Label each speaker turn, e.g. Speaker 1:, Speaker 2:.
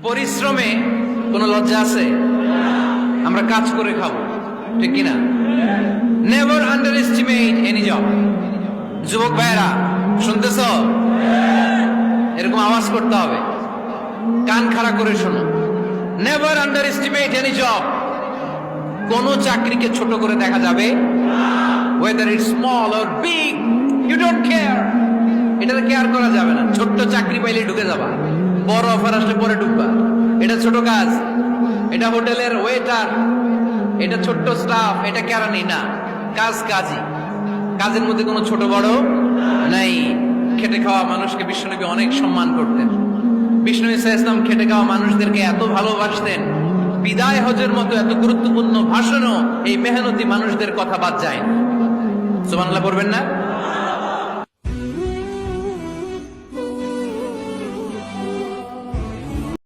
Speaker 1: পরিশ্রমে কোনো লজ্জা আছে? আমরা কাজ করে খাবো, ঠিক কিনা? Never underestimate any job. যুবক ভাইয়েরা শুনতেছ? এরকম আওয়াজ করতে হবে, কান খাড়া করে শোনো। Never underestimate any job. কোন চাকরিকে ছোট করে দেখা যাবে, whether it small or big, you don't care. এটাতে কেয়ার করা যাবে না। ছোট্ট চাকরি পাইলে ঢুকে যাবা, বড় অফার আসলে পরে ঢুকবা। এটা ছোট কাজ, এটা হোটেলের ওয়েটার, এটা ছোট্ট স্টাফ, এটা কেরানি না। কাজ কাজই, কাজের মধ্যে কোনো ছোট বড় নাই। খেটে খাওয়া মানুষকে বিশ্বনবী অনেক সম্মান করতেন। বিষ্ণু ইসলাম খেটে খাওয়া মানুষদেরকে এত ভালোবাসতেন, বিদায় হজের মতো এত গুরুত্বপূর্ণ ভাষণও এই মেহনতি মানুষদের কথা বাদ যায় না। সুবহানাল্লাহ পড়বেন না?